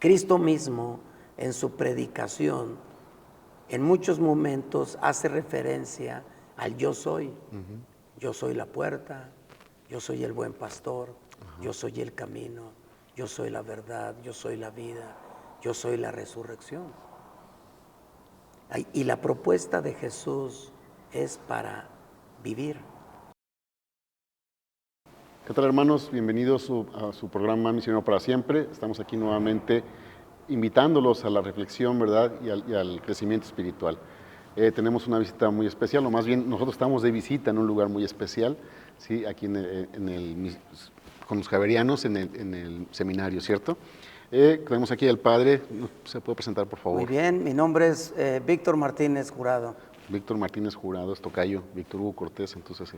Cristo mismo en su predicación en muchos momentos hace referencia al yo soy. Yo soy la puerta, yo soy el buen pastor, yo soy el camino, yo soy la verdad, yo soy la vida, yo soy la resurrección. Y la propuesta de Jesús es para vivir. ¿Qué tal, hermanos? Bienvenidos a su programa Misionero para Siempre. Estamos aquí nuevamente invitándolos a la reflexión, ¿verdad? Y al crecimiento espiritual. Tenemos una visita muy especial, o más bien nosotros estamos de visita en un lugar muy especial, ¿sí? Aquí con los javerianos en el seminario, ¿cierto? Tenemos aquí al padre. ¿Se puede presentar, por favor? Muy bien, mi nombre es Víctor Martínez Jurado. Víctor Martínez Jurado es tocayo, Víctor Hugo Cortés, entonces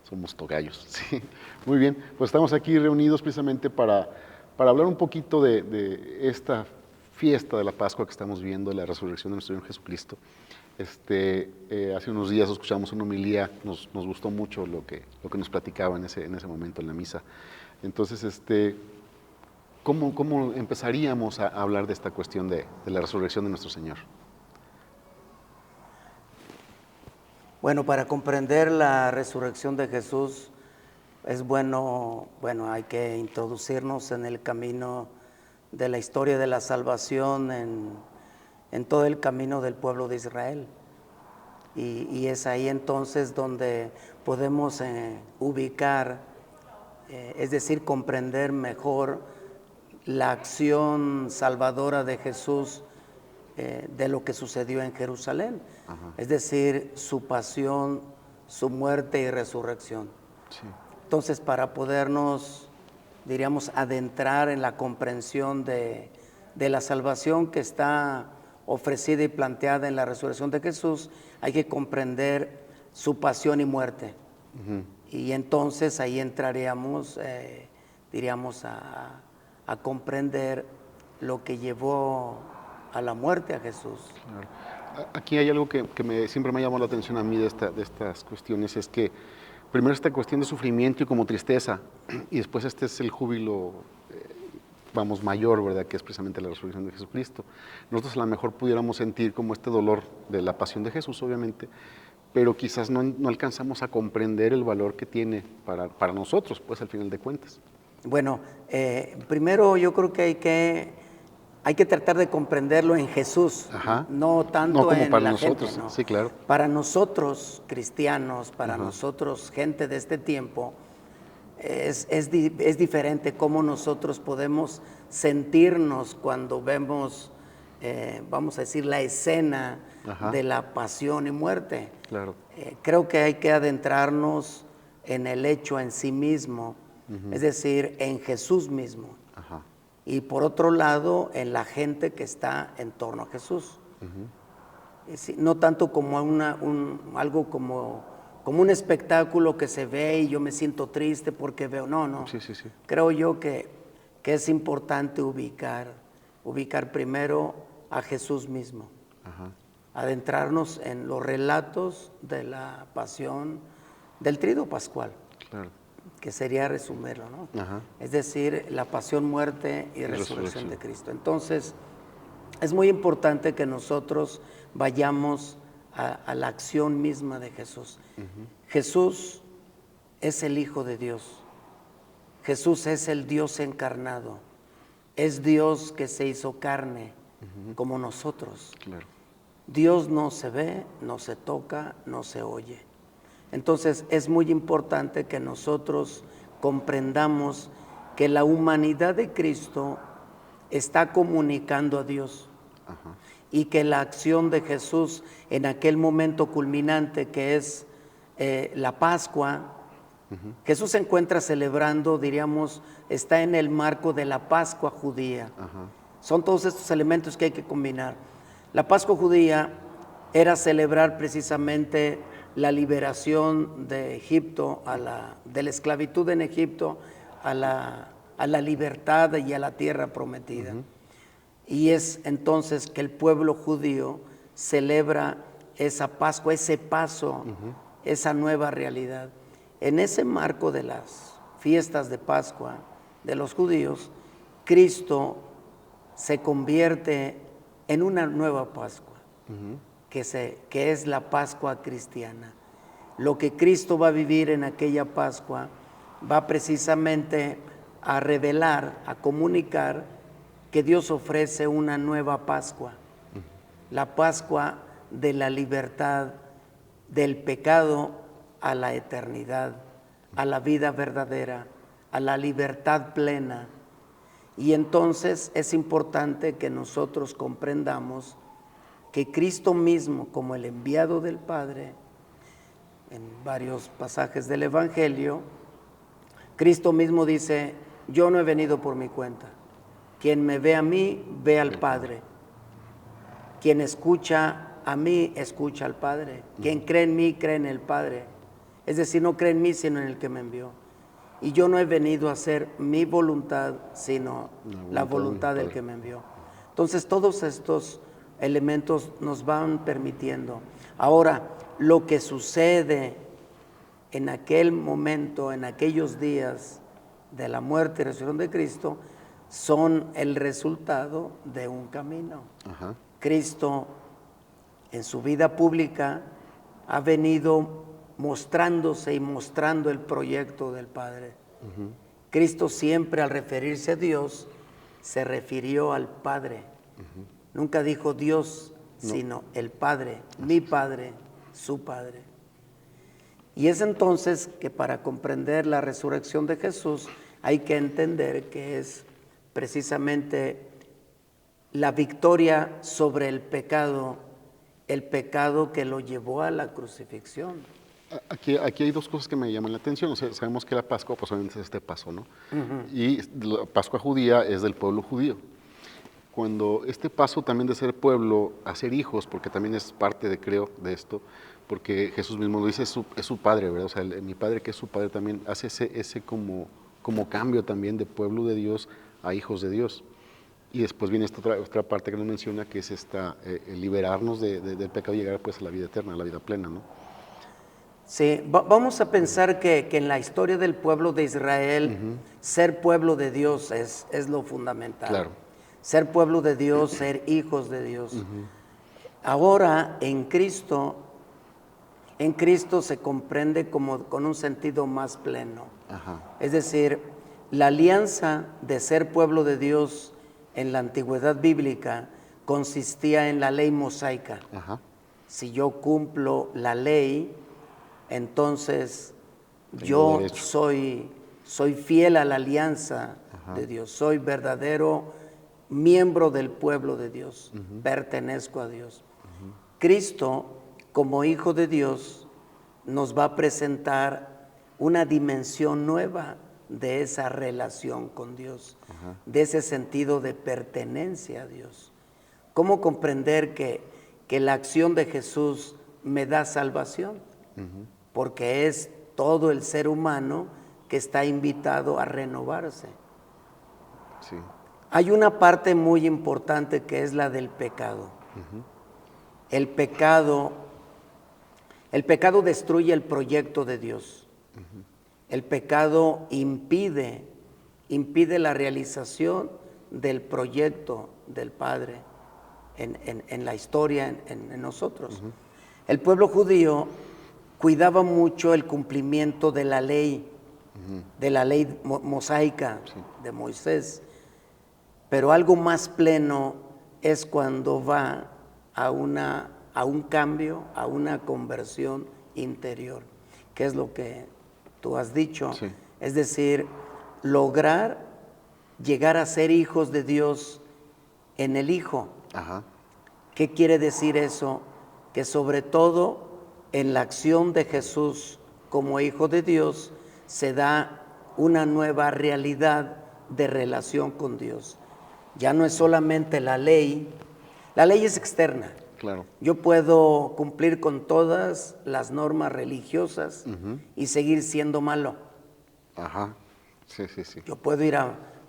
somos tocayos. ¿Sí? Muy bien, pues estamos aquí reunidos precisamente para hablar un poquito de esta fiesta de la Pascua que estamos viendo, la resurrección de nuestro Señor Jesucristo. Hace unos días escuchamos una homilía, nos gustó mucho lo que nos platicaba en ese momento en la misa. Entonces, ¿cómo empezaríamos a hablar de esta cuestión de la resurrección de nuestro Señor? Bueno, para comprender la resurrección de Jesús es bueno, hay que introducirnos en el camino de la historia de la salvación, en todo el camino del pueblo de Israel. Y es ahí entonces donde podemos ubicar, es decir, comprender mejor la acción salvadora de Jesús de lo que sucedió en Jerusalén. Ajá. Es decir, su pasión, su muerte y resurrección. Sí. Entonces, para podernos, diríamos, adentrar en la comprensión de la salvación que está ofrecida y planteada en la resurrección de Jesús, hay que comprender su pasión y muerte. Y entonces ahí entraríamos, diríamos, a comprender lo que llevó a la muerte a Jesús. Claro. Aquí hay algo que siempre me llamó la atención a mí de estas cuestiones, es que primero esta cuestión de sufrimiento y como tristeza, y después este es el júbilo, mayor, ¿verdad?, que es precisamente la resurrección de Jesucristo. Nosotros a lo mejor pudiéramos sentir como este dolor de la pasión de Jesús, obviamente, pero quizás no alcanzamos a comprender el valor que tiene para nosotros, pues al final de cuentas. Bueno, primero yo creo que hay que tratar de comprenderlo en Jesús. Ajá. No tanto como en para la nosotros, gente, ¿no? Sí, claro. Para nosotros cristianos, para Ajá. nosotros gente de este tiempo, es diferente cómo nosotros podemos sentirnos cuando vemos, vamos a decir, la escena Ajá. de la pasión y muerte. Claro. Creo que hay que adentrarnos en el hecho en sí mismo, es decir, en Jesús mismo. Ajá. Y por otro lado, en la gente que está en torno a Jesús. No tanto como algo como un espectáculo que se ve y yo me siento triste porque veo, no. Sí. Creo yo que es importante ubicar primero a Jesús mismo. Ajá. Adentrarnos en los relatos de la pasión del Tríodo Pascual. Claro. Que sería resumirlo, ¿no? Ajá. Es decir, la pasión, muerte y resurrección de Cristo. Entonces, es muy importante que nosotros vayamos a la acción misma de Jesús. Jesús es el Hijo de Dios. Jesús es el Dios encarnado. Es Dios que se hizo carne como nosotros. Claro. Dios no se ve, no se toca, no se oye. Entonces es muy importante que nosotros comprendamos que la humanidad de Cristo está comunicando a Dios. Ajá. Y que la acción de Jesús en aquel momento culminante que es la Pascua, Jesús se encuentra celebrando, diríamos, está en el marco de la Pascua judía. Ajá. Son todos estos elementos que hay que combinar. La Pascua judía era celebrar precisamente la liberación de Egipto, de la esclavitud en Egipto a la libertad y a la tierra prometida. Y es entonces que el pueblo judío celebra esa Pascua, ese paso, esa nueva realidad. En ese marco de las fiestas de Pascua de los judíos, Cristo se convierte en una nueva Pascua, que es la Pascua cristiana. Lo que Cristo va a vivir en aquella Pascua va precisamente a revelar, a comunicar que Dios ofrece una nueva Pascua, la Pascua de la libertad del pecado a la eternidad, a la vida verdadera, a la libertad plena. Y entonces es importante que nosotros comprendamos que Cristo mismo, como el enviado del Padre, en varios pasajes del Evangelio, Cristo mismo dice: yo no he venido por mi cuenta. Quien me ve a mí, ve al Padre. Quien escucha a mí, escucha al Padre. Quien cree en mí, cree en el Padre. Es decir, no cree en mí, sino en el que me envió. Y yo no he venido a hacer mi voluntad, sino la voluntad del que me envió. Entonces, todos estos elementos nos van permitiendo. Ahora, lo que sucede en aquel momento, en aquellos días de la muerte y resurrección de Cristo, son el resultado de un camino. Ajá. Cristo, en su vida pública, ha venido mostrándose y mostrando el proyecto del Padre. Cristo siempre, al referirse a Dios, se refirió al Padre. Nunca dijo Dios, sino el Padre, mi Padre, su Padre. Y es entonces que para comprender la resurrección de Jesús hay que entender que es precisamente la victoria sobre el pecado que lo llevó a la crucifixión. Aquí hay dos cosas que me llaman la atención. O sea, sabemos que la Pascua, pues obviamente es este paso, ¿no? Y la Pascua judía es del pueblo judío. Cuando este paso también de ser pueblo a ser hijos, porque también es parte de, creo, de esto, porque Jesús mismo lo dice, es su padre, ¿verdad? O sea, mi padre que es su padre también hace ese como cambio también de pueblo de Dios a hijos de Dios. Y después viene esta otra parte que nos menciona, que es el liberarnos del pecado y llegar pues a la vida eterna, a la vida plena, ¿no? Sí, vamos a pensar que en la historia del pueblo de Israel, ser pueblo de Dios es lo fundamental. Claro. Ser pueblo de Dios, ser hijos de Dios. Ahora, en Cristo se comprende como con un sentido más pleno. Ajá. Es decir, la alianza de ser pueblo de Dios en la antigüedad bíblica consistía en la ley mosaica. Ajá. Si yo cumplo la ley, entonces Tengo yo derecho. soy fiel a la alianza de Dios, soy verdadero miembro del pueblo de Dios, pertenezco a Dios. Cristo, como hijo de Dios, nos va a presentar una dimensión nueva de esa relación con Dios, de ese sentido de pertenencia a Dios. ¿Cómo comprender que la acción de Jesús me da salvación? Porque es todo el ser humano que está invitado a renovarse. Sí. Hay una parte muy importante que es la del pecado. El pecado destruye el proyecto de Dios. El pecado impide la realización del proyecto del Padre en la historia, en nosotros. El pueblo judío cuidaba mucho el cumplimiento de la ley, mosaica de Moisés, pero algo más pleno es cuando va a un cambio, a una conversión interior, que es lo que tú has dicho. Sí. Es decir, lograr llegar a ser hijos de Dios en el Hijo. Ajá. ¿Qué quiere decir eso? Que sobre todo en la acción de Jesús como Hijo de Dios se da una nueva realidad de relación con Dios. Ya no es solamente la ley es externa. Claro. Yo puedo cumplir con todas las normas religiosas y seguir siendo malo. Ajá. Sí, sí, sí. Yo puedo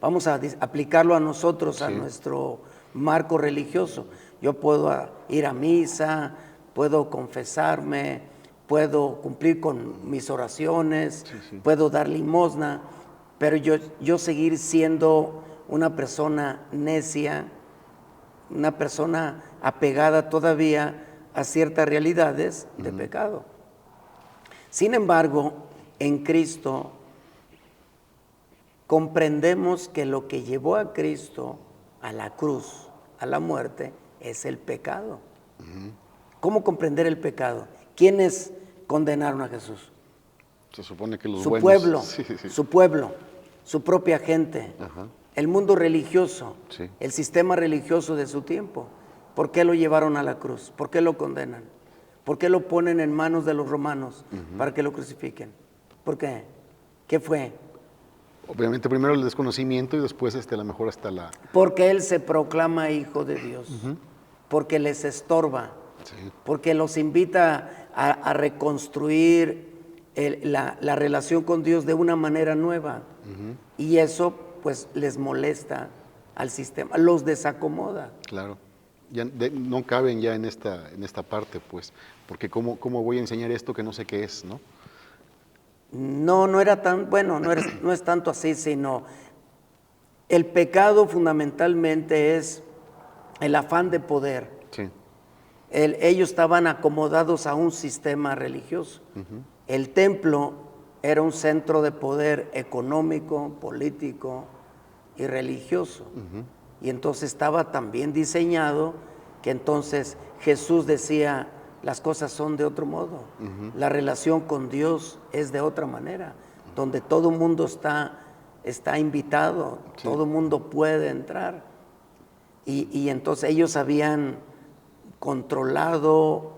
vamos a aplicarlo a nosotros, a Sí. nuestro marco religioso. Yo puedo ir a misa, puedo confesarme, puedo cumplir con mis oraciones, puedo dar limosna, pero yo seguir siendo una persona necia, una persona apegada todavía a ciertas realidades de pecado. Sin embargo, en Cristo comprendemos que lo que llevó a Cristo a la cruz, a la muerte, es el pecado. ¿Cómo comprender el pecado? ¿Quiénes condenaron a Jesús? Se supone que los Su buenos. pueblo, Sí, sí, sí. su pueblo, su propia gente, Ajá. el mundo religioso, Sí. el sistema religioso de su tiempo. ¿Por qué lo llevaron a la cruz? ¿Por qué lo condenan? ¿Por qué lo ponen en manos de los romanos para que lo crucifiquen? ¿Por qué? ¿Qué fue? Obviamente primero el desconocimiento y después a lo mejor hasta la... Porque él se proclama hijo de Dios, porque les estorba, Sí. porque los invita a reconstruir la relación con Dios de una manera nueva. Y eso pues les molesta al sistema, los desacomoda. Claro. Ya no caben ya en esta parte, pues, porque ¿cómo voy a enseñar esto que no sé qué es, no? No era tan, bueno, no es tanto así, sino el pecado fundamentalmente es el afán de poder. Sí. Ellos estaban acomodados a un sistema religioso. El templo era un centro de poder económico, político y religioso. Y entonces estaba también diseñado que entonces Jesús decía, las cosas son de otro modo. La relación con Dios es de otra manera, donde todo el mundo está invitado, Sí. todo el mundo puede entrar. Y entonces ellos habían controlado,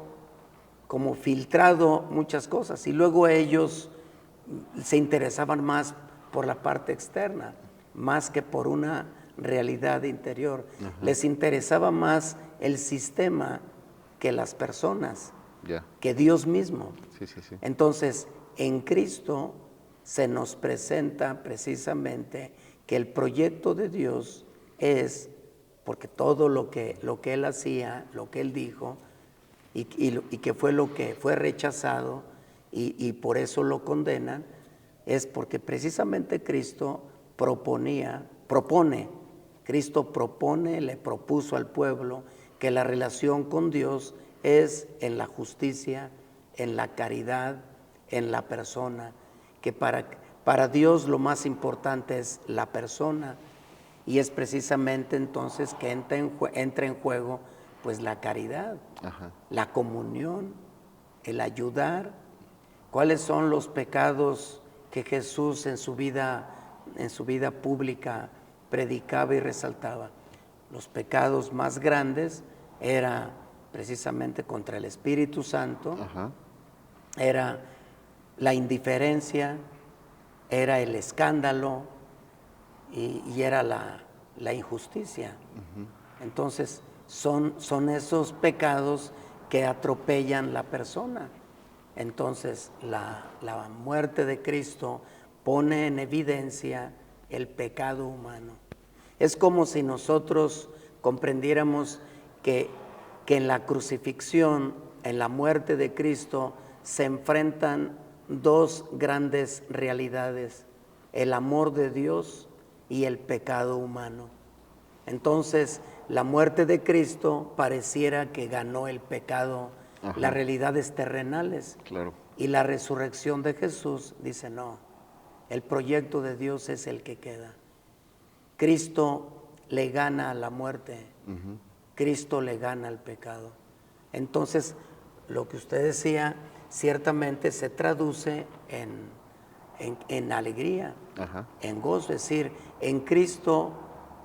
como filtrado muchas cosas, y luego ellos se interesaban más por la parte externa, más que por una realidad interior. Les interesaba más el sistema que las personas, Ya. que Dios mismo. Sí, sí, sí. Entonces, en Cristo se nos presenta precisamente que el proyecto de Dios es, porque todo lo que Él hacía, lo que Él dijo, y que fue lo que fue rechazado, y por eso lo condenan, es porque precisamente Cristo le propuso al pueblo que la relación con Dios es en la justicia, en la caridad, en la persona, que para Dios lo más importante es la persona, y es precisamente entonces que entra en juego pues la caridad, Ajá. la comunión, el ayudar. ¿Cuáles son los pecados que Jesús en su vida pública predicaba y resaltaba? Los pecados más grandes era precisamente contra el Espíritu Santo, Ajá. era la indiferencia, era el escándalo y era la injusticia. Entonces son esos pecados que atropellan la persona. Entonces la muerte de Cristo pone en evidencia el pecado humano. Es como si nosotros comprendiéramos que en la crucifixión, en la muerte de Cristo, se enfrentan dos grandes realidades: el amor de Dios y el pecado humano. Entonces, la muerte de Cristo pareciera que ganó el pecado, Ajá. las realidades terrenales. Claro. Y la resurrección de Jesús dice, no, el proyecto de Dios es el que queda. Cristo le gana a la muerte, Cristo le gana al pecado. Entonces, lo que usted decía ciertamente se traduce en alegría, Ajá. en gozo. Es decir, en Cristo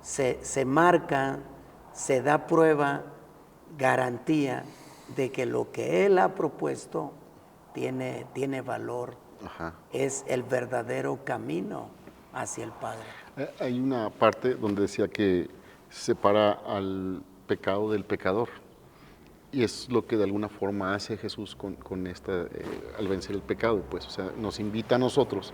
se marca, se da prueba, garantía de que lo que Él ha propuesto tiene valor. Ajá. Es el verdadero camino hacia el Padre. Hay una parte donde decía que separa al pecado del pecador. Y es lo que de alguna forma hace Jesús con al vencer el pecado, pues, o sea, nos invita a nosotros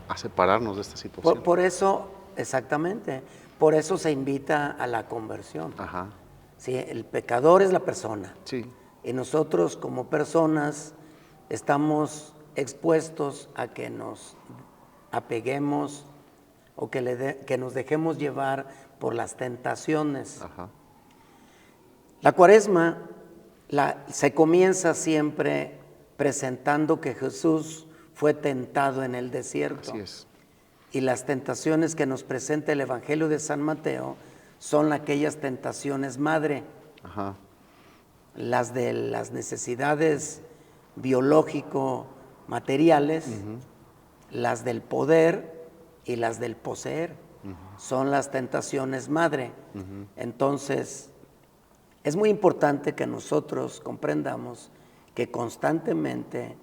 a separarnos de esta situación. Por eso, exactamente, por eso se invita a la conversión. Ajá. Sí, el pecador es la persona. Sí. Y nosotros como personas estamos expuestos a que nos apeguemos o que nos dejemos llevar por las tentaciones. Ajá. La Cuaresma se comienza siempre presentando que Jesús fue tentado en el desierto. Así es. Y las tentaciones que nos presenta el Evangelio de San Mateo son aquellas tentaciones madre, Ajá. las de las necesidades biológico-materiales, las del poder y las del poseer. Son las tentaciones madre. Entonces, es muy importante que nosotros comprendamos que constantemente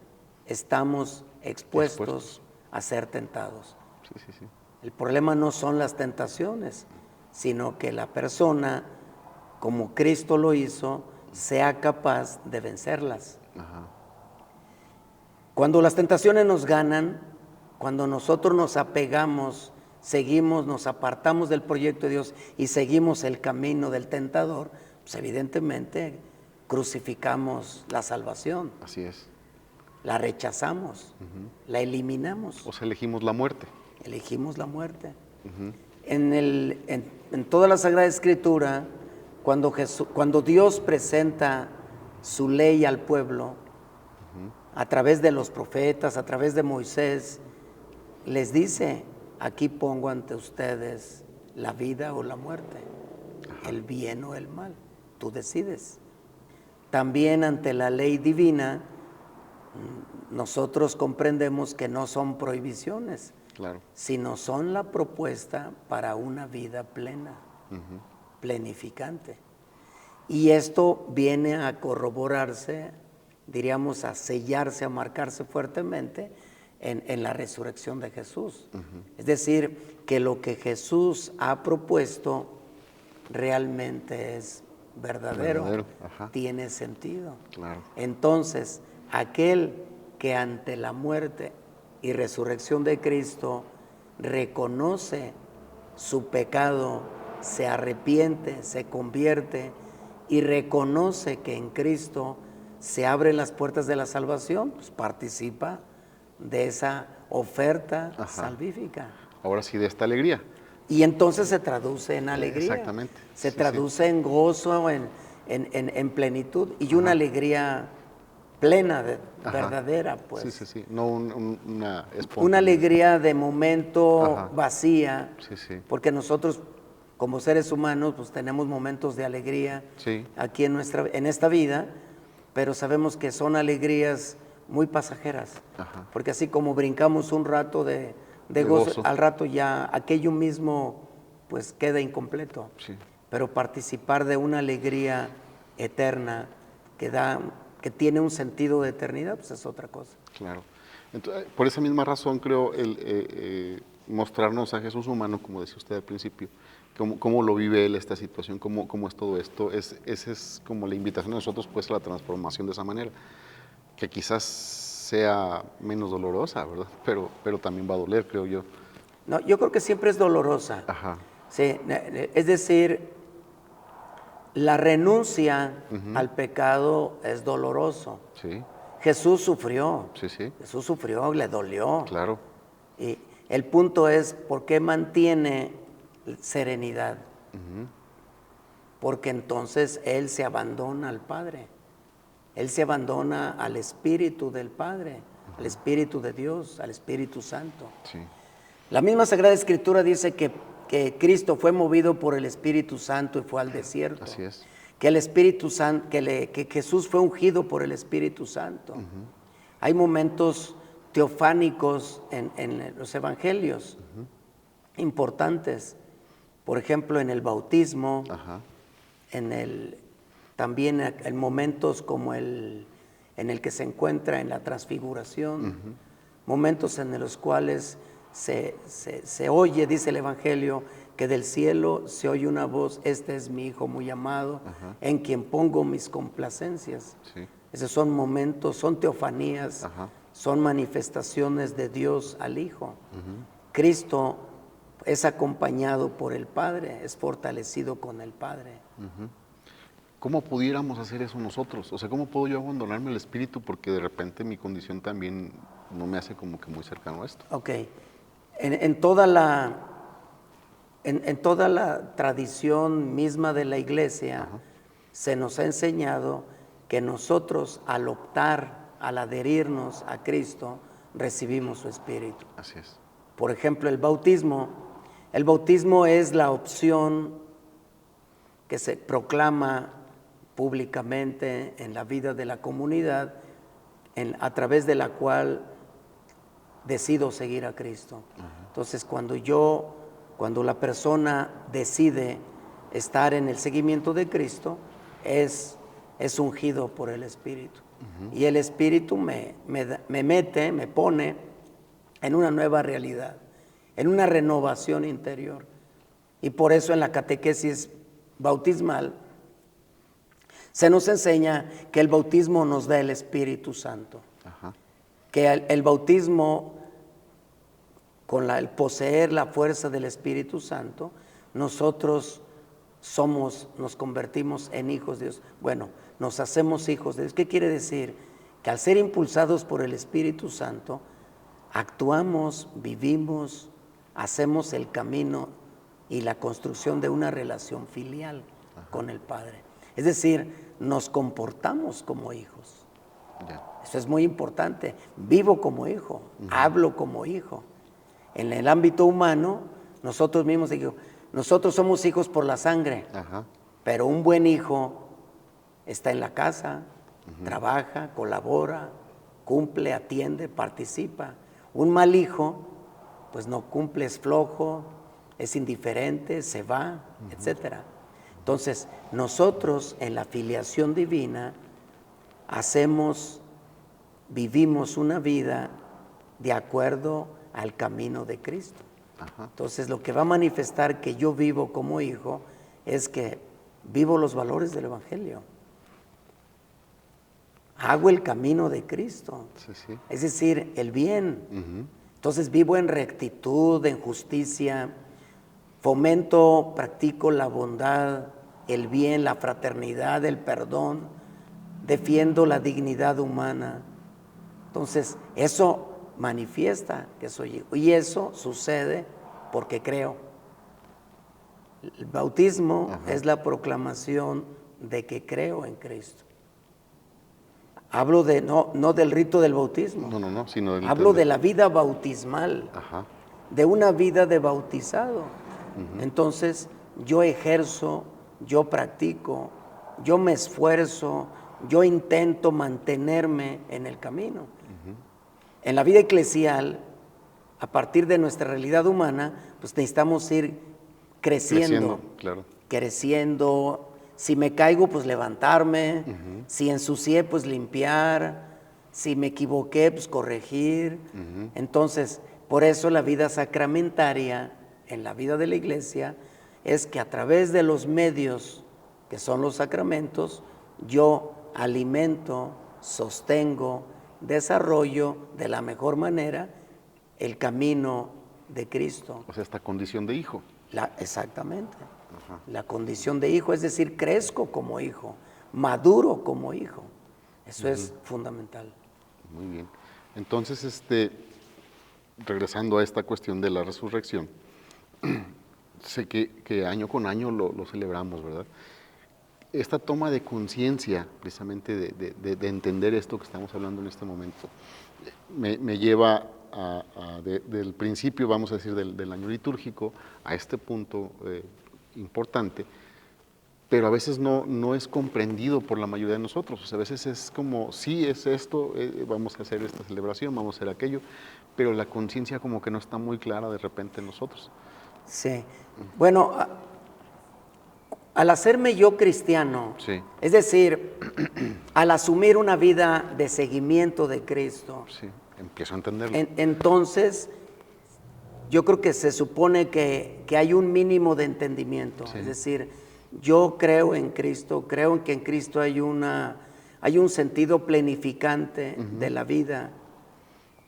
estamos expuestos a ser tentados. Sí, sí, sí. El problema no son las tentaciones, sino que la persona, como Cristo lo hizo, sea capaz de vencerlas. Ajá. Cuando las tentaciones nos ganan, cuando nosotros nos apegamos, seguimos, nos apartamos del proyecto de Dios y seguimos el camino del tentador, pues evidentemente crucificamos la salvación, Así es. la rechazamos, la eliminamos. O sea, elegimos la muerte. Elegimos la muerte. En toda la Sagrada Escritura, cuando Dios presenta su ley al pueblo, a través de los profetas, a través de Moisés, les dice: aquí pongo ante ustedes la vida o la muerte, el bien o el mal, tú decides. También ante la ley divina, nosotros comprendemos que no son prohibiciones, Claro. sino son la propuesta para una vida plena, plenificante. Y esto viene a corroborarse, diríamos, a sellarse, a marcarse fuertemente en la resurrección de Jesús. Es decir, que lo que Jesús ha propuesto realmente es verdadero. Ajá. Tiene sentido. Claro. Entonces, aquel que ante la muerte y resurrección de Cristo reconoce su pecado, se arrepiente, se convierte y reconoce que en Cristo se abren las puertas de la salvación, pues participa de esa oferta salvífica. Ahora sí, de esta alegría. Y entonces se traduce en alegría. Exactamente. Se Sí, traduce en gozo, en plenitud y una alegría plena, verdadera, pues. Sí, sí, sí. No una espontánea. Una alegría de momento vacía, Sí, sí. porque nosotros como seres humanos pues tenemos momentos de alegría aquí en esta vida, pero sabemos que son alegrías muy pasajeras, porque así como brincamos un rato de gozo, al rato ya aquello mismo pues queda incompleto. Sí. Pero participar de una alegría eterna que tiene un sentido de eternidad, pues es otra cosa. Claro. Entonces, por esa misma razón creo mostrarnos a Jesús humano, como decía usted al principio, cómo lo vive Él esta situación, cómo es todo esto, esa es como la invitación a nosotros pues a la transformación de esa manera, que quizás sea menos dolorosa, ¿verdad? Pero también va a doler, creo yo. No, yo creo que siempre es dolorosa. Ajá. Sí, es decir, la renuncia al pecado es doloroso. Sí. Jesús sufrió. Sí, sí. Jesús sufrió, le dolió. Claro. Y el punto es, ¿por qué mantiene serenidad? Porque entonces Él se abandona al Padre. Él se abandona al Espíritu del Padre, al Espíritu de Dios, al Espíritu Santo. Sí. La misma Sagrada Escritura dice que Cristo fue movido por el Espíritu Santo y fue al desierto. Así es. Que el Espíritu Santo, que Jesús fue ungido por el Espíritu Santo. Hay momentos teofánicos en los evangelios importantes. Por ejemplo, en el bautismo, también en momentos como en el que se encuentra en la transfiguración, momentos en los cuales se oye, dice el Evangelio, que del cielo se oye una voz: este es mi Hijo muy amado, en quien pongo mis complacencias. Sí. Esos son momentos, son teofanías, son manifestaciones de Dios al Hijo. Cristo es acompañado por el Padre, es fortalecido con el Padre. ¿Cómo pudiéramos hacer eso nosotros? O sea, ¿cómo puedo yo abandonarme el espíritu? Porque de repente mi condición también no me hace como que muy cercano a esto. Ok. En toda la tradición misma de la Iglesia, se nos ha enseñado que nosotros al optar, al adherirnos a Cristo, recibimos su Espíritu. Así es. Por ejemplo, el bautismo es la opción que se proclama públicamente en la vida de la comunidad, a través de la cual decido seguir a Cristo. Entonces, cuando la persona decide estar en el seguimiento de Cristo, es ungido por el Espíritu. Y el Espíritu me pone en una nueva realidad, en una renovación interior. Y por eso en la catequesis bautismal se nos enseña que el bautismo nos da el Espíritu Santo. Ajá. Que el bautismo, con el poseer la fuerza del Espíritu Santo, nosotros nos convertimos en hijos de Dios. Bueno, nos hacemos hijos de Dios. ¿Qué quiere decir? Que al ser impulsados por el Espíritu Santo, actuamos, vivimos, hacemos el camino y la construcción de una relación filial con el Padre. Es decir, nos comportamos como hijos. Eso es muy importante. Vivo como hijo, hablo como hijo. En el ámbito humano, nosotros mismos, nosotros somos hijos por la sangre, pero un buen hijo está en la casa, trabaja, colabora, cumple, atiende, participa. Un mal hijo, pues no cumple, es flojo, es indiferente, se va, etcétera. Entonces, nosotros en la filiación divina vivimos una vida de acuerdo al camino de Cristo. Entonces, lo que va a manifestar que yo vivo como hijo es que vivo los valores del Evangelio. Hago el camino de Cristo. Sí. Es decir, el bien. Entonces, vivo en rectitud, en justicia, fomento, practico la bondad, el bien, la fraternidad, el perdón, defiendo la dignidad humana. Entonces, eso manifiesta que soy hijo. Y eso sucede porque creo. El bautismo es la proclamación de que creo en Cristo. Hablo no del rito del bautismo. No, sino hablo de la vida bautismal, de una vida de bautizado. Entonces, yo ejerzo, yo practico, yo me esfuerzo, yo intento mantenerme en el camino. En la vida eclesial, a partir de nuestra realidad humana, pues necesitamos ir creciendo, claro. Creciendo. Si me caigo, pues levantarme. Si ensucié, pues limpiar. Si me equivoqué, pues corregir. Entonces, por eso la vida sacramentaria en la vida de la iglesia es que a través de los medios que son los sacramentos, yo alimento, sostengo, desarrollo de la mejor manera el camino de Cristo. O sea, esta condición de hijo. Exactamente. La condición de hijo, es decir, crezco como hijo, maduro como hijo. Eso es fundamental. Muy bien. Entonces, regresando a esta cuestión de la resurrección, sé que año con año lo celebramos, ¿verdad? Esta toma de conciencia, precisamente de entender esto que estamos hablando en este momento, me lleva del principio, vamos a decir, del año litúrgico, a este punto importante, pero a veces no es comprendido por la mayoría de nosotros. O sea, a veces es como, sí, es esto, vamos a hacer esta celebración, vamos a hacer aquello, pero la conciencia como que no está muy clara de repente en nosotros. Sí. Bueno, al hacerme yo cristiano, es decir, al asumir una vida de seguimiento de Cristo, empiezo a entenderlo. Entonces, yo creo que se supone que hay un mínimo de entendimiento. Es decir, yo creo en Cristo, creo que en Cristo hay un sentido plenificante de la vida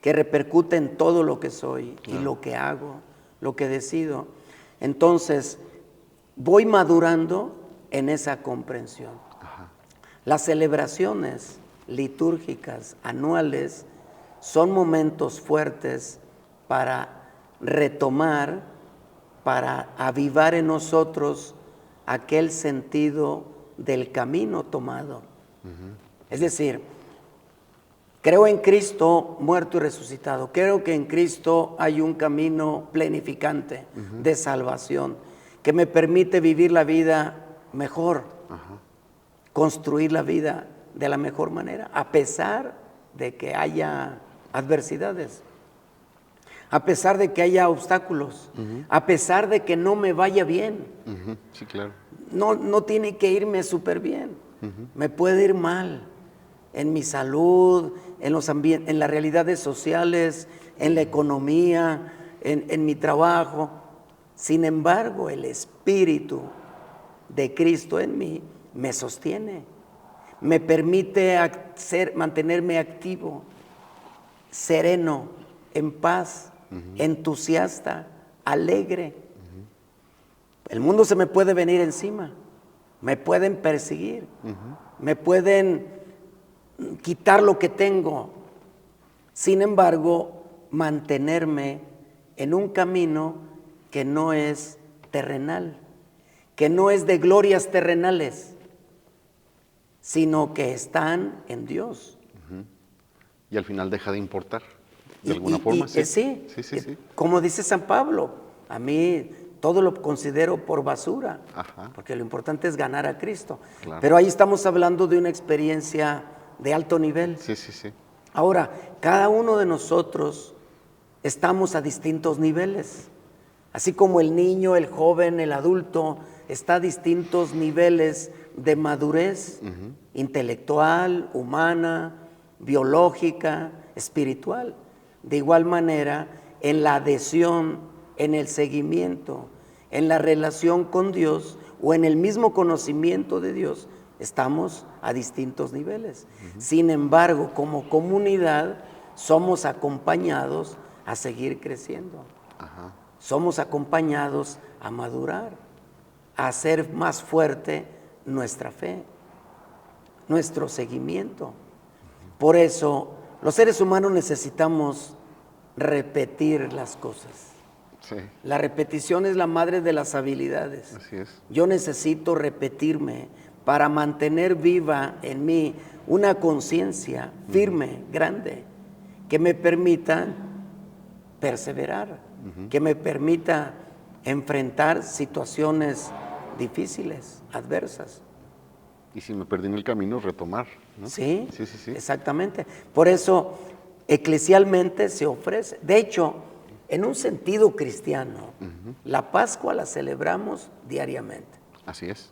que repercute en todo lo que soy y lo que hago, lo que decido. Entonces, voy madurando en esa comprensión. Las celebraciones litúrgicas anuales son momentos fuertes para retomar, para avivar en nosotros aquel sentido del camino tomado. Es decir, creo en Cristo muerto y resucitado. Creo que en Cristo hay un camino plenificante de salvación que me permite vivir la vida mejor, construir la vida de la mejor manera, a pesar de que haya adversidades, a pesar de que haya obstáculos, a pesar de que no me vaya bien. Sí, claro. No tiene que irme súper bien, me puede ir mal en mi salud, en las realidades sociales, en la economía, en mi trabajo. Sin embargo, el Espíritu de Cristo en mí me sostiene, me permite mantenerme activo, sereno, en paz, entusiasta, alegre. El mundo se me puede venir encima, me pueden perseguir, me pueden quitar lo que tengo. Sin embargo, mantenerme en un camino que no es terrenal, que no es de glorias terrenales, sino que están en Dios. Y al final deja de importar, de alguna forma. Sí. Como dice San Pablo, a mí todo lo considero por basura, porque lo importante es ganar a Cristo. Claro. Pero ahí estamos hablando de una experiencia de alto nivel. Sí. Ahora, cada uno de nosotros estamos a distintos niveles. Así como el niño, el joven, el adulto está a distintos niveles de madurez intelectual, humana, biológica, espiritual. De igual manera, en la adhesión, en el seguimiento, en la relación con Dios o en el mismo conocimiento de Dios, estamos a distintos niveles. Sin embargo, como comunidad, somos acompañados a seguir creciendo. Somos acompañados a madurar, a hacer más fuerte nuestra fe, nuestro seguimiento. Por eso, los seres humanos necesitamos repetir las cosas. Sí. La repetición es la madre de las habilidades. Así es. Yo necesito repetirme para mantener viva en mí una conciencia firme, grande, que me permita perseverar, que me permita enfrentar situaciones difíciles, adversas. Y si me perdí en el camino, retomar, ¿no? Sí, Sí. exactamente. Por eso, eclesialmente se ofrece. De hecho, en un sentido cristiano, la Pascua la celebramos diariamente. Así es.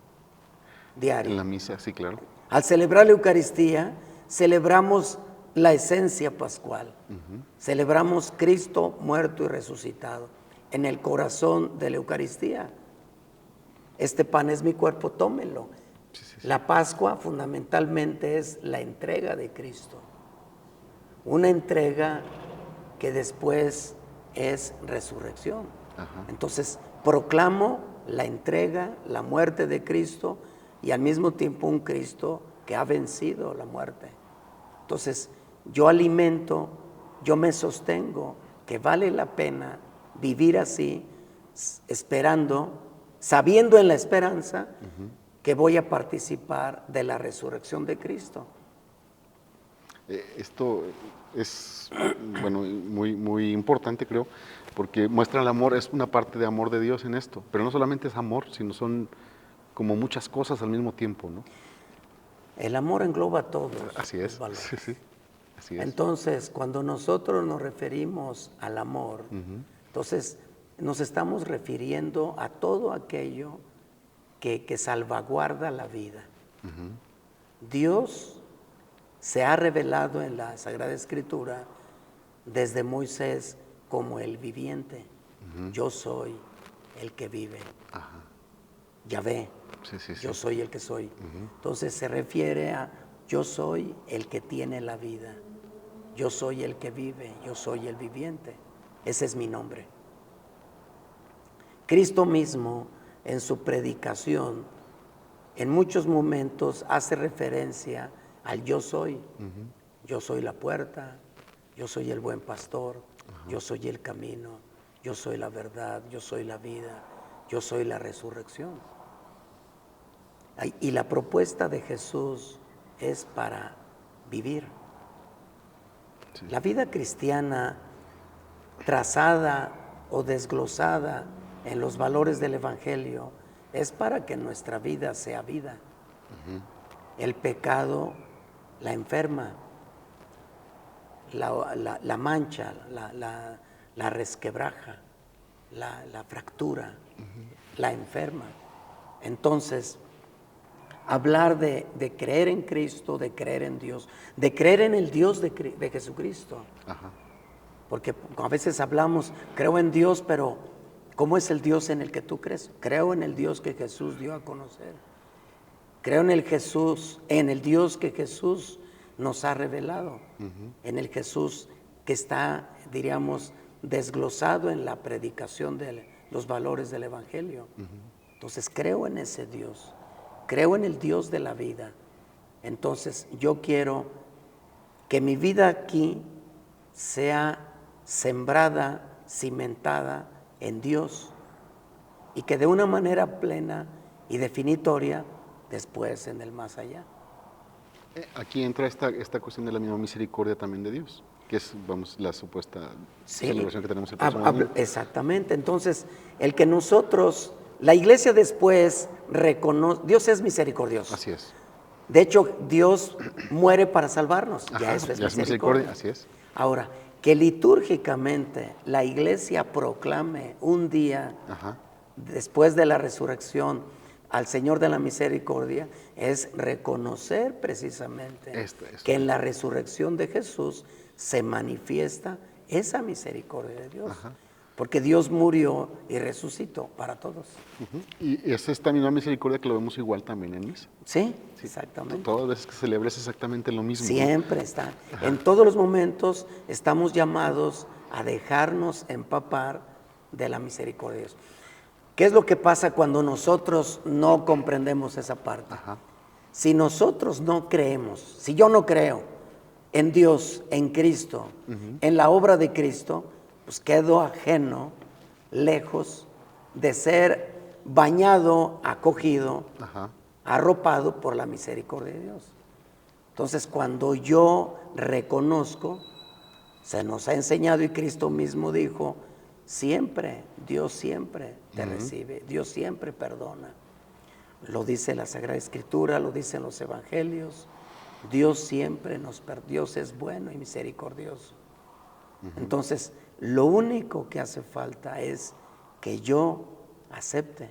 Diario. En la misa, sí, claro. Al celebrar la Eucaristía, celebramos la esencia pascual. Celebramos Cristo muerto y resucitado en el corazón de la Eucaristía. Este pan es mi cuerpo, tómelo. Sí. La Pascua fundamentalmente es la entrega de Cristo. Una entrega que después es resurrección. Entonces, proclamo la entrega, la muerte de Cristo y al mismo tiempo un Cristo que ha vencido la muerte. Entonces, yo alimento, yo me sostengo, que vale la pena vivir así, esperando, sabiendo en la esperanza que voy a participar de la resurrección de Cristo. Esto es, bueno, muy importante, creo, porque muestra el amor, es una parte de amor de Dios en esto, pero no solamente es amor, sino son como muchas cosas al mismo tiempo, ¿no? El amor engloba todos. Así es. Sí. Así es. Entonces, cuando nosotros nos referimos al amor, entonces nos estamos refiriendo a todo aquello que salvaguarda la vida. Dios se ha revelado en la Sagrada Escritura desde Moisés como el viviente. Yo soy el que vive. Yahvé. Sí. Yo soy el que soy. Entonces se refiere a yo soy el que tiene la vida. Yo soy el que vive. Yo soy el viviente. Ese es mi nombre. Cristo mismo en su predicación en muchos momentos hace referencia al yo soy. Yo soy la puerta, yo soy el buen pastor, yo soy el camino, yo soy la verdad, yo soy la vida, yo soy la resurrección. Y la propuesta de Jesús es para vivir. Sí. La vida cristiana trazada o desglosada en los valores del Evangelio es para que nuestra vida sea vida. El pecado la enferma, la mancha, la resquebraja, la fractura, la enferma. Entonces, hablar de creer en Cristo, de creer en Dios, de creer en el Dios de Jesucristo. Ajá. Porque a veces hablamos, creo en Dios, pero ¿cómo es el Dios en el que tú crees? Creo en el Dios que Jesús dio a conocer. Creo en el Dios que Jesús nos ha revelado, en el Jesús que está, diríamos, desglosado en la predicación de los valores del Evangelio. Entonces creo en ese Dios, creo en el Dios de la vida. Entonces yo quiero que mi vida aquí sea sembrada, cimentada en Dios, y que de una manera plena y definitoria después en el más allá. Aquí entra esta cuestión de la misma misericordia también de Dios, que es, vamos, la supuesta celebración que tenemos el próximo domingo. Exactamente. Entonces, el que nosotros, la iglesia después reconoce, Dios es misericordioso. Así es. De hecho, Dios muere para salvarnos. Ajá, Ya eso es ya misericordia. Así es. Ahora, que litúrgicamente la iglesia proclame un día después de la resurrección al Señor de la misericordia es reconocer precisamente que en la resurrección de Jesús se manifiesta esa misericordia de Dios. Porque Dios murió y resucitó para todos. Y es esta misma misericordia que lo vemos igual también en misa. Sí, exactamente. Todas las veces que celebres exactamente lo mismo. Siempre está. En todos los momentos estamos llamados a dejarnos empapar de la misericordia de Dios. ¿Qué es lo que pasa cuando nosotros no comprendemos esa parte? Si nosotros no creemos, si yo no creo en Dios, en Cristo, en la obra de Cristo, pues quedo ajeno, lejos de ser bañado, acogido, arropado por la misericordia de Dios. Entonces, cuando yo reconozco, se nos ha enseñado y Cristo mismo dijo, siempre, Dios siempre te recibe, Dios siempre perdona. Lo dice la Sagrada Escritura, lo dicen los Evangelios, Dios siempre Dios es bueno y misericordioso. Entonces, lo único que hace falta es que yo acepte.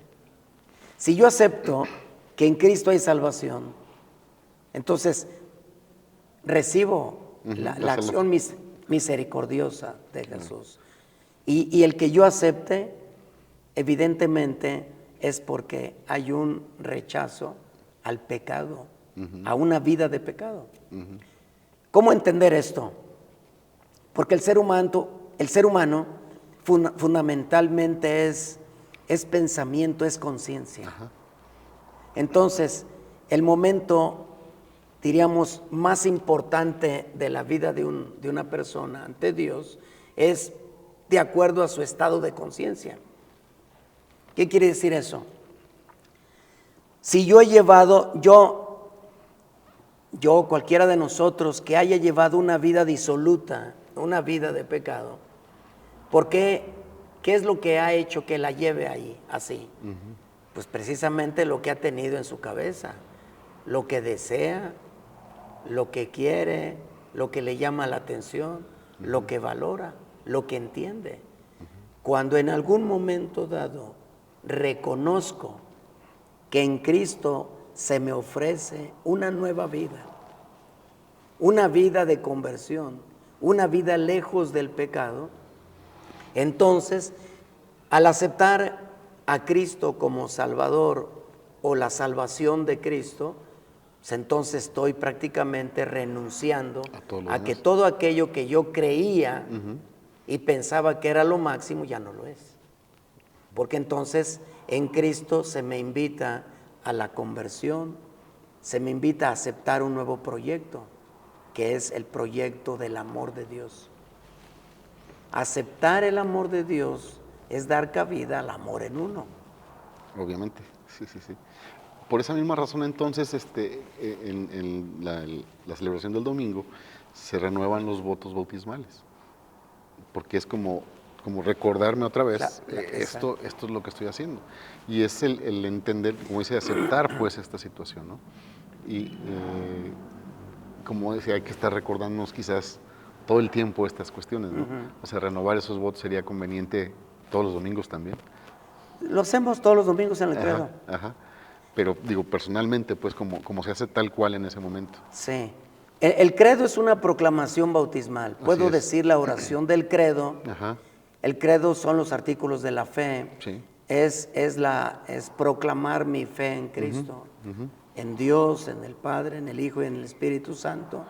Si yo acepto que en Cristo hay salvación, entonces recibo la acción misericordiosa de Jesús. Y el que yo acepte, evidentemente, es porque hay un rechazo al pecado, a una vida de pecado. ¿Cómo entender esto? Porque el ser humano fundamentalmente es pensamiento, es conciencia. Entonces, el momento, diríamos, más importante de la vida de una persona ante Dios es de acuerdo a su estado de conciencia. ¿Qué quiere decir eso? Si yo he llevado, cualquiera de nosotros que haya llevado una vida disoluta, una vida de pecado, ¿por qué? ¿Qué es lo que ha hecho que la lleve ahí así? Pues precisamente lo que ha tenido en su cabeza, lo que desea, lo que quiere, lo que le llama la atención, lo que valora, lo que entiende. Cuando en algún momento dado reconozco que en Cristo se me ofrece una nueva vida, una vida de conversión, una vida lejos del pecado, entonces al aceptar a Cristo como Salvador o la salvación de Cristo, pues entonces estoy prácticamente renunciando a que todo aquello que yo creía y pensaba que era lo máximo ya no lo es. Porque entonces en Cristo se me invita a la conversión, se me invita a aceptar un nuevo proyecto, que es el proyecto del amor de Dios. Aceptar el amor de Dios es dar cabida al amor en uno. Obviamente, sí. por esa misma razón entonces en la celebración del domingo se renuevan los votos bautismales, porque es como recordarme otra vez, esto es lo que estoy haciendo. Y es el entender, como dice, aceptar pues esta situación, ¿no? Y como decía, hay que estar recordándonos quizás todo el tiempo estas cuestiones, ¿no? O sea, renovar esos votos sería conveniente todos los domingos también. Lo hacemos todos los domingos en el credo. Ajá. Pero digo, personalmente, pues como se hace tal cual en ese momento. Sí. El credo es una proclamación bautismal. Puedo decir la oración del credo. Ajá. El credo son los artículos de la fe. Sí. Es proclamar mi fe en Cristo, en Dios, en el Padre, en el Hijo y en el Espíritu Santo,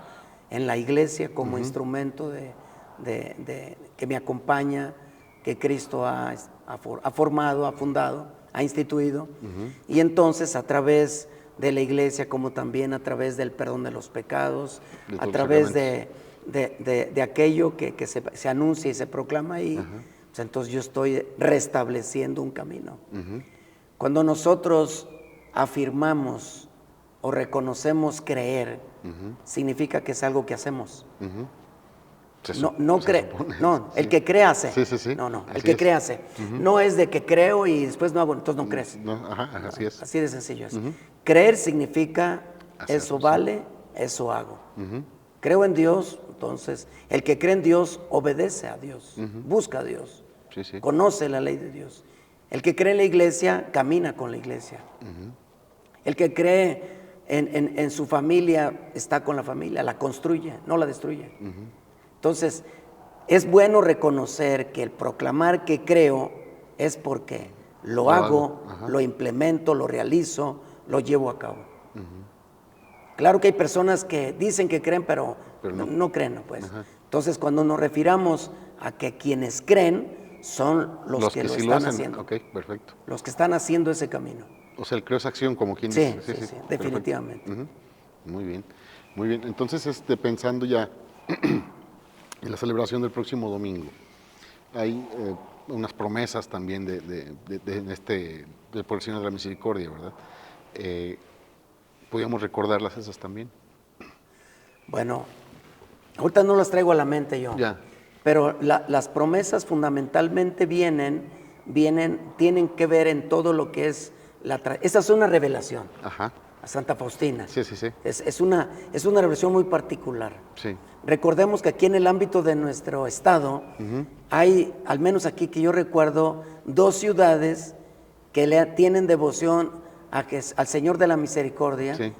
en la iglesia como instrumento que me acompaña, que Cristo ha formado, ha fundado, ha instituido. Y entonces a través de la iglesia, como también a través del perdón de los pecados, a través de aquello que se anuncia y se proclama ahí, pues entonces yo estoy restableciendo un camino. Cuando nosotros afirmamos o reconocemos creer, significa que es algo que hacemos. El que cree hace. Sí. No, el que cree hace. No es de que creo y después no hago, entonces no crees. Así es. Así de sencillo es. Creer significa eso vale, eso hago. Creo en Dios, entonces el que cree en Dios obedece a Dios, busca a Dios, conoce la ley de Dios. El que cree en la iglesia camina con la iglesia. El que cree en su familia está con la familia, la construye, no la destruye. Entonces, es bueno reconocer que el proclamar que creo es porque lo hago, lo implemento, lo realizo, lo llevo a cabo. Claro que hay personas que dicen que creen, pero no creen, pues. Entonces, cuando nos refiramos a que quienes creen son los que lo sí están lo haciendo. Ok, perfecto. Los que están haciendo ese camino. O sea, el creo es acción, como quien dice. Sí, definitivamente. Muy bien. Entonces, pensando ya en la celebración del próximo domingo, hay unas promesas también por el Señor de la Misericordia, ¿verdad? ¿Podríamos recordarlas esas también? Bueno, ahorita no las traigo a la mente yo. Ya. Pero las promesas fundamentalmente tienen que ver en todo lo que es esa es una revelación. Ajá. A Santa Faustina. Sí. Es una revelación muy particular. Sí. Recordemos que aquí en el ámbito de nuestro estado hay, al menos aquí que yo recuerdo, 2 ciudades que tienen devoción al Señor de la Misericordia,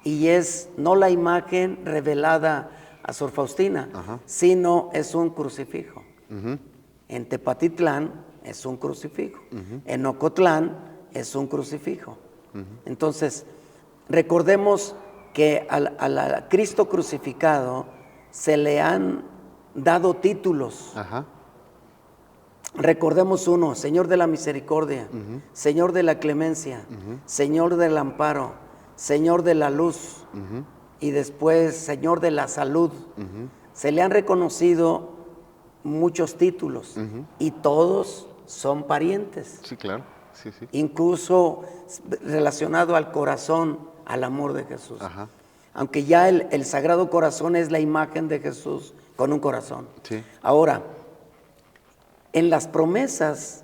y es no la imagen revelada a Sor Faustina, sino es un crucifijo. En Tepatitlán es un crucifijo, en Ocotlán es un crucifijo. Entonces, recordemos que al Cristo crucificado se le han dado títulos. Recordemos uno: Señor de la Misericordia, Señor de la Clemencia, Señor del Amparo, Señor de la Luz, y después Señor de la Salud. Se le han reconocido muchos títulos y todos son parientes. Sí, claro. Sí. Incluso relacionado al corazón, al amor de Jesús. Aunque ya el Sagrado Corazón es la imagen de Jesús con un corazón. Sí. Ahora, en las promesas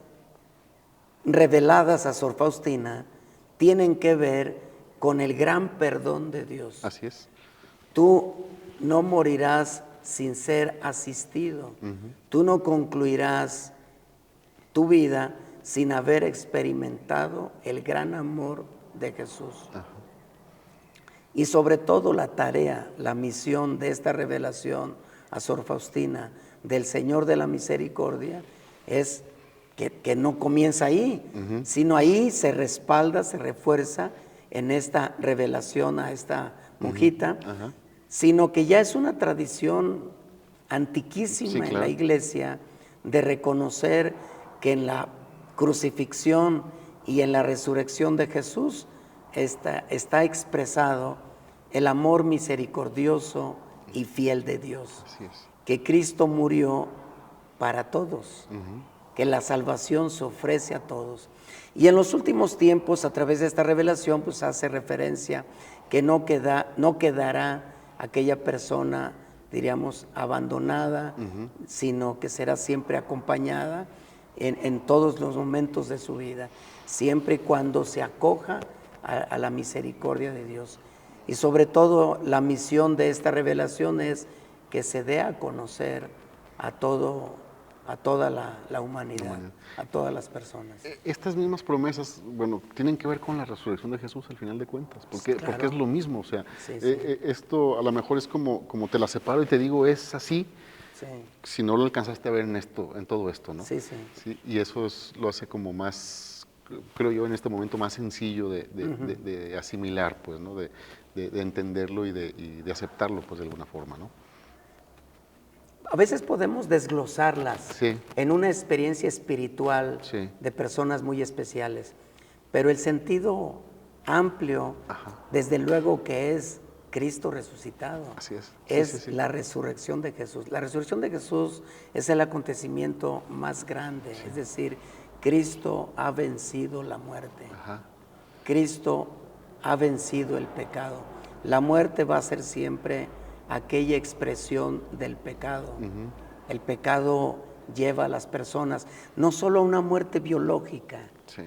reveladas a Sor Faustina tienen que ver con el gran perdón de Dios. Así es. Tú no morirás sin ser asistido. Tú no concluirás tu vida sin haber experimentado el gran amor de Jesús. Y sobre todo la tarea, la misión de esta revelación a Sor Faustina del Señor de la Misericordia es que no comienza ahí, sino ahí se respalda, se refuerza en esta revelación a esta monjita, sino que ya es una tradición antiquísima en la iglesia de reconocer que en la crucifixión y en la resurrección de Jesús está expresado el amor misericordioso y fiel de Dios. Así es. Que Cristo murió para todos, que la salvación se ofrece a todos. Y en los últimos tiempos, a través de esta revelación, pues hace referencia que no quedará aquella persona, diríamos, abandonada, sino que será siempre acompañada en todos los momentos de su vida, siempre y cuando se acoja a la misericordia de Dios. Y sobre todo la misión de esta revelación es que se dé a conocer a toda la humanidad, a todas las personas. Estas mismas promesas, bueno, tienen que ver con la resurrección de Jesús al final de cuentas, porque, Claro. porque es lo mismo, o sea, Sí, sí. esto a lo mejor es como te la separo y te digo, es así, Sí, si no lo alcanzaste a ver en todo esto, ¿no? sí, sí. Sí, y eso lo hace como más, creo yo, en este momento más sencillo de asimilar, pues, ¿no? De entenderlo y de aceptarlo, pues, de alguna forma, ¿no? A veces podemos desglosarlas Sí. en una experiencia espiritual Sí. de personas muy especiales, pero el sentido amplio, desde luego que es Cristo resucitado. Así es. Sí, Es sí, sí. la resurrección de Jesús. La resurrección de Jesús es el acontecimiento más grande, es decir, Cristo ha vencido la muerte. Ajá. Cristo ha vencido el pecado. La muerte va a ser siempre aquella expresión del pecado. El pecado lleva a las personas no solo a una muerte biológica, Sí,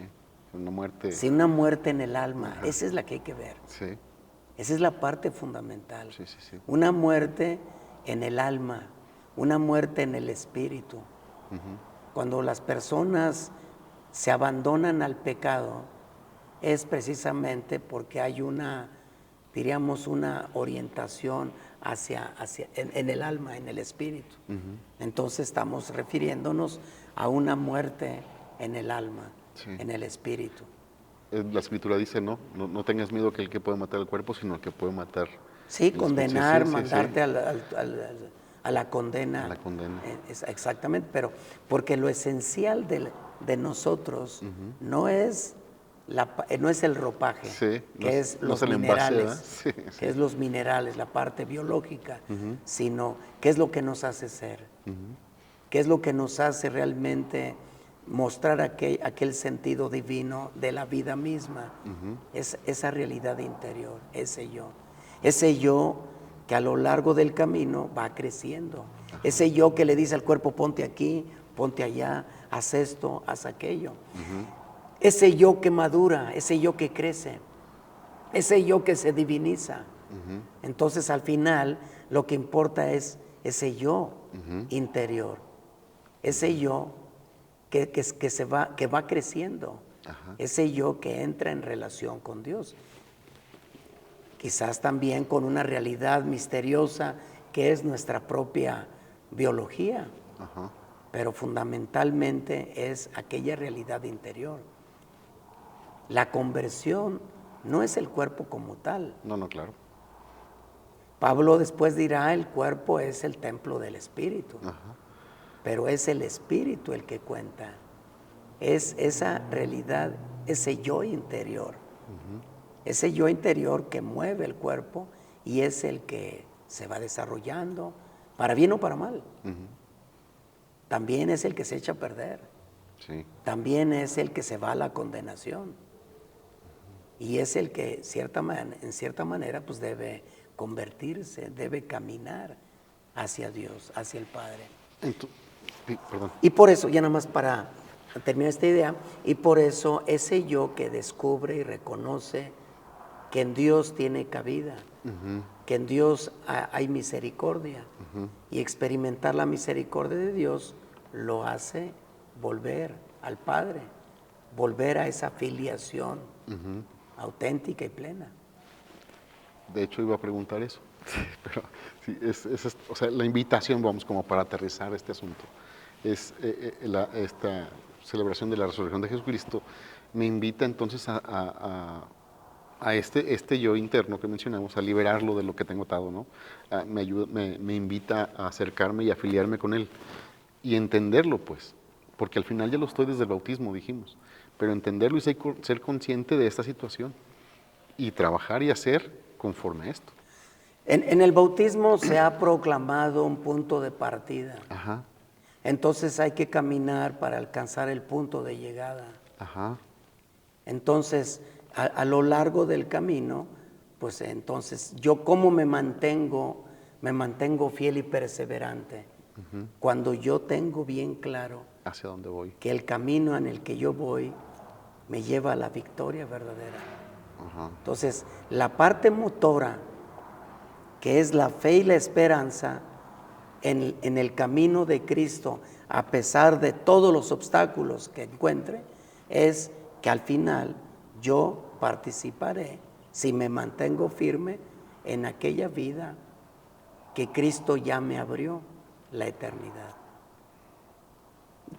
una muerte. sino una muerte en el alma. Esa es la que hay que ver. Sí, Esa es la parte fundamental. sí, sí, sí. Una muerte en el alma, una muerte en el espíritu. Cuando las personas se abandonan al pecado, es precisamente porque hay diríamos, una orientación en el alma, en el espíritu. Entonces estamos refiriéndonos a una muerte en el alma, Sí. en el espíritu. La escritura dice, no tengas miedo que el que puede matar el cuerpo, sino el que puede matar. Sí, el condenar, espíritu. Sí, sí, sí. mandarte a la condena. A la condena. Exactamente, pero porque lo esencial de nosotros no es el ropaje, Sí, que es no los es el envase, minerales, ¿verdad? Sí, sí. que es los minerales, la parte biológica, sino qué es lo que nos hace ser, qué es lo que nos hace realmente mostrar aquel sentido divino de la vida misma, es esa realidad interior, ese yo que a lo largo del camino va creciendo, ese yo que le dice al cuerpo ponte aquí, ponte allá, haz esto, haz aquello, ese yo que madura, ese yo que crece, ese yo que se diviniza. Entonces al final lo que importa es ese yo interior, ese yo que va creciendo, ese yo que entra en relación con Dios. Quizás también con una realidad misteriosa que es nuestra propia biología, pero fundamentalmente es aquella realidad interior. La conversión no es el cuerpo como tal. No, claro. Pablo después dirá, el cuerpo es el templo del Espíritu, pero es el Espíritu el que cuenta. Es esa realidad, ese yo interior. Ese yo interior que mueve el cuerpo y es el que se va desarrollando, para bien o para mal. También es el que se echa a perder. Sí. También es el que se va a la condenación. Y es el que en cierta manera pues debe convertirse, debe caminar hacia Dios, hacia el Padre. Sí, perdón. Y por eso, ya nada más para terminar esta idea, y por eso ese yo que descubre y reconoce que en Dios tiene cabida, que en Dios hay misericordia, y experimentar la misericordia de Dios lo hace volver al Padre, volver a esa filiación auténtica y plena. De hecho, iba a preguntar eso. Pero sí, o sea, la invitación, vamos, como para aterrizar este asunto, es esta celebración de la resurrección de Jesucristo, me invita entonces a este yo interno que mencionamos, a liberarlo de lo que tengo atado, ¿no? Me invita a acercarme y afiliarme con él y entenderlo, pues, porque al final ya lo estoy desde el bautismo, dijimos, pero entenderlo y ser consciente de esta situación y trabajar y hacer conforme a esto. En el bautismo se ha proclamado un punto de partida. Ajá, Entonces hay que caminar para alcanzar el punto de llegada. ajá, Entonces, a lo largo del camino, pues entonces, ¿yo cómo me mantengo? Me mantengo fiel y perseverante. Cuando yo tengo bien claro ¿Hacia dónde voy? que el camino en el que yo voy me lleva a la victoria verdadera. Ajá. Entonces, la parte motora, que es la fe y la esperanza en el camino de Cristo, a pesar de todos los obstáculos que encuentre, es que al final yo participaré, si me mantengo firme, en aquella vida que Cristo ya me abrió, la eternidad.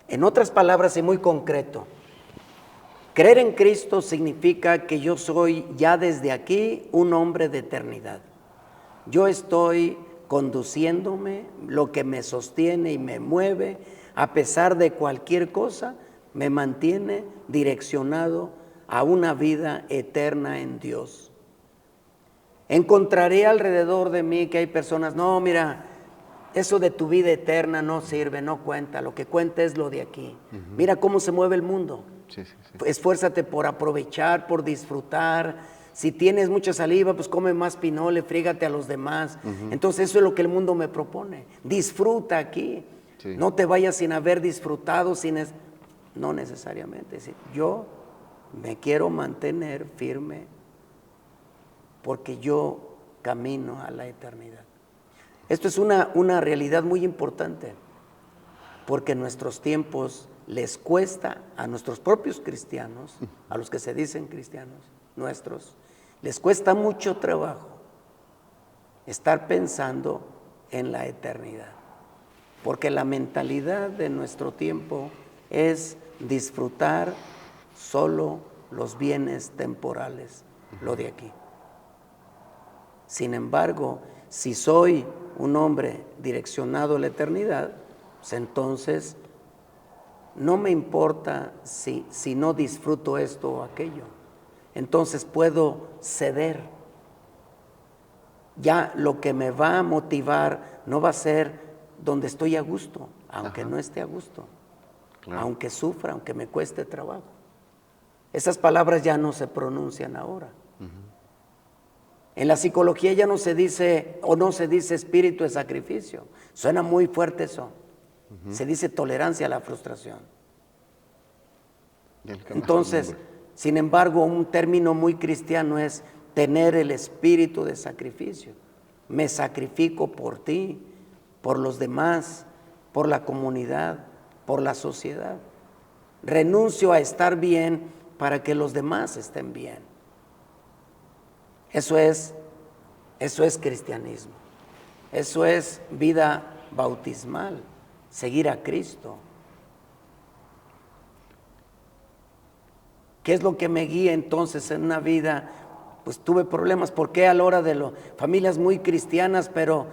En otras palabras y muy concreto, creer en Cristo significa que yo soy ya desde aquí un hombre de eternidad. Yo estoy conduciéndome, lo que me sostiene y me mueve, a pesar de cualquier cosa, me mantiene direccionado a una vida eterna en Dios. Encontraré alrededor de mí que hay personas, no, mira, eso de tu vida eterna no sirve, no cuenta, lo que cuenta es lo de aquí. Mira cómo se mueve el mundo. Sí, sí, sí. Esfuérzate por aprovechar, por disfrutar. Si tienes mucha saliva, pues come más pinole, frígate a los demás. Entonces eso es lo que el mundo me propone. Disfruta aquí. Sí. No te vayas sin haber disfrutado, no necesariamente. Yo me quiero mantener firme porque yo camino a la eternidad. Esto es una realidad muy importante, porque en nuestros tiempos les cuesta a nuestros propios cristianos, a los que se dicen cristianos nuestros, les cuesta mucho trabajo estar pensando en la eternidad, porque la mentalidad de nuestro tiempo es disfrutar solo los bienes temporales, lo de aquí. Sin embargo, si soy un hombre direccionado a la eternidad, pues entonces no me importa si no disfruto esto o aquello. Entonces puedo ceder. Ya lo que me va a motivar no va a ser donde estoy a gusto, aunque no esté a gusto, claro, aunque sufra, aunque me cueste trabajo. Esas palabras ya no se pronuncian ahora. En la psicología ya no se dice, o no se dice espíritu de sacrificio. Suena muy fuerte eso. Se dice tolerancia a la frustración. Entonces, sin embargo, un término muy cristiano es tener el espíritu de sacrificio. Me sacrifico por ti, por los demás, por la comunidad, por la sociedad. Renuncio a estar bien para que los demás estén bien. Eso es cristianismo. Eso es vida bautismal, seguir a Cristo. ¿Qué es lo que me guía entonces en una vida? Pues tuve problemas. ¿Por qué a la hora de familias muy cristianas, pero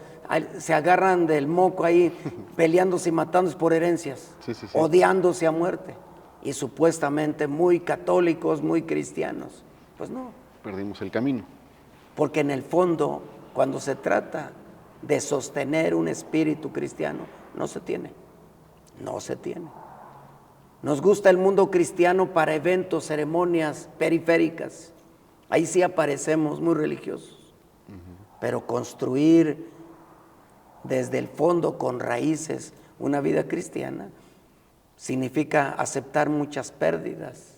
se agarran del moco ahí, peleándose y matándose por herencias, odiándose a muerte? Y supuestamente muy católicos, muy cristianos. Pues no. Perdimos el camino. Porque en el fondo, cuando se trata de sostener un espíritu cristiano, no se tiene. No se tiene. Nos gusta el mundo cristiano para eventos, ceremonias periféricas. Ahí sí aparecemos muy religiosos. Pero construir desde el fondo con raíces una vida cristiana significa aceptar muchas pérdidas.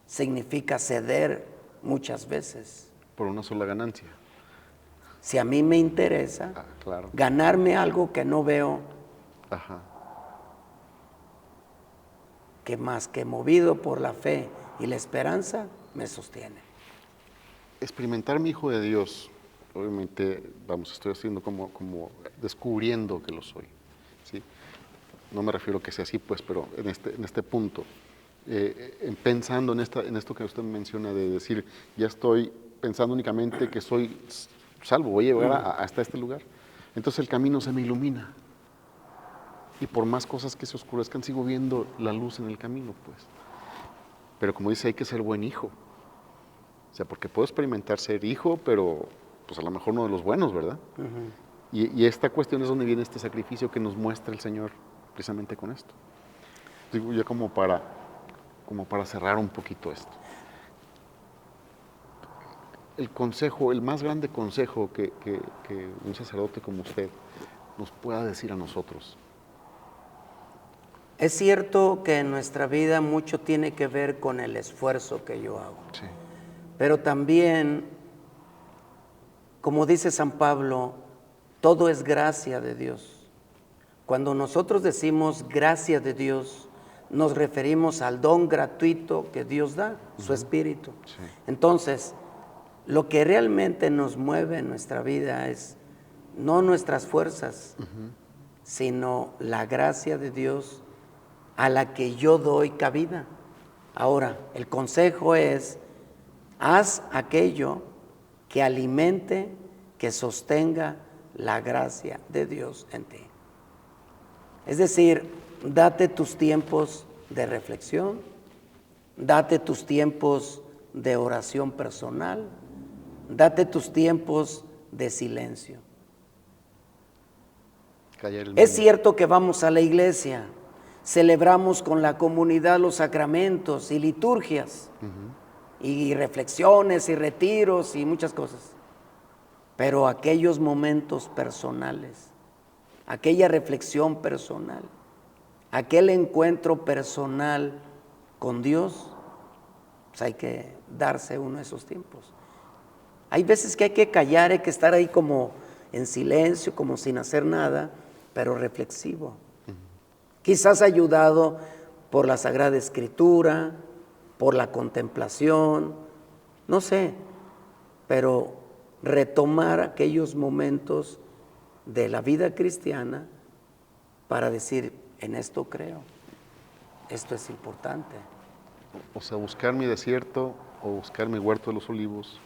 Significa ceder muchas veces. Por una sola ganancia. Si a mí me interesa claro, ganarme algo que no veo, que más que movido por la fe y la esperanza, me sostiene. Experimentar mi hijo de Dios, obviamente, estoy haciendo como descubriendo que lo soy, ¿sí? No me refiero a que sea así, pues, pero en este punto, pensando en esto que usted menciona de decir, ya estoy pensando únicamente que soy salvo, voy a llegar hasta este lugar. Entonces el camino se me ilumina. Y por más cosas que se oscurezcan, sigo viendo la luz en el camino, pues. Pero como dice, hay que ser buen hijo. O sea, porque puedo experimentar ser hijo, pero pues a lo mejor no de los buenos, ¿verdad? Y esta cuestión es donde viene este sacrificio que nos muestra el Señor precisamente con esto. Digo, ya como para como para cerrar un poquito esto. El consejo, el más grande consejo que un sacerdote como usted nos pueda decir a nosotros. Es cierto que en nuestra vida mucho tiene que ver con el esfuerzo que yo hago, Sí. pero también, como dice San Pablo, todo es gracia de Dios. Cuando nosotros decimos gracia de Dios, nos referimos al don gratuito que Dios da, su Espíritu. Sí. Entonces, lo que realmente nos mueve en nuestra vida es no nuestras fuerzas, sino la gracia de Dios a la que yo doy cabida. Ahora, el consejo es, haz aquello que alimente, que sostenga la gracia de Dios en ti. Es decir, date tus tiempos de reflexión, date tus tiempos de oración personal, date tus tiempos de silencio. Callar el Es mundo. cierto que vamos a la iglesia, celebramos con la comunidad los sacramentos y liturgias, y reflexiones y retiros y muchas cosas, pero aquellos momentos personales, aquella reflexión personal, aquel encuentro personal con Dios, pues hay que darse uno de esos tiempos. Hay veces que hay que callar, hay que estar ahí como en silencio, como sin hacer nada, pero reflexivo. Quizás ayudado por la Sagrada Escritura, por la contemplación, no sé, pero retomar aquellos momentos de la vida cristiana para decir, en esto creo, esto es importante. O sea, buscar mi desierto o buscar mi huerto de los olivos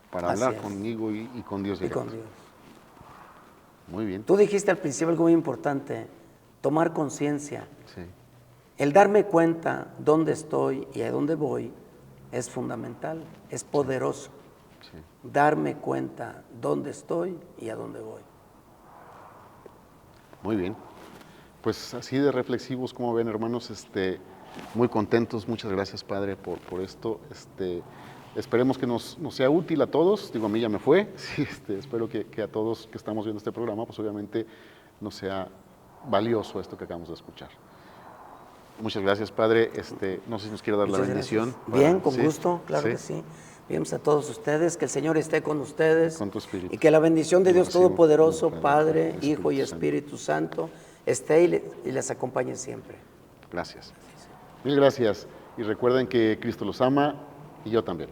para Así hablar es. conmigo y con Dios Y directo. con Dios. Muy bien. Tú dijiste al principio algo muy importante, tomar conciencia. Sí. El darme cuenta dónde estoy y a dónde voy es fundamental, es poderoso. Sí. Darme cuenta dónde estoy y a dónde voy. Muy bien. Pues así de reflexivos, como ven, hermanos, muy contentos. Muchas gracias, Padre, por esto. Esperemos que nos sea útil a todos. Digo, a mí ya me fue. Sí, espero que a todos que estamos viendo este programa, pues obviamente nos sea valioso esto que acabamos de escuchar. Muchas gracias, Padre. No sé si nos quiere dar Muchas la bendición. gracias. Bien, con ¿sí? gusto, claro ¿Sí? que sí. Vemos a todos ustedes, que el Señor esté con ustedes Con tu espíritu. y que la bendición de Lo Dios recibo, Todopoderoso, Padre, Padre, Hijo y Espíritu Santo, esté y les acompañe siempre. Gracias. Mil gracias. Y recuerden que Cristo los ama y yo también.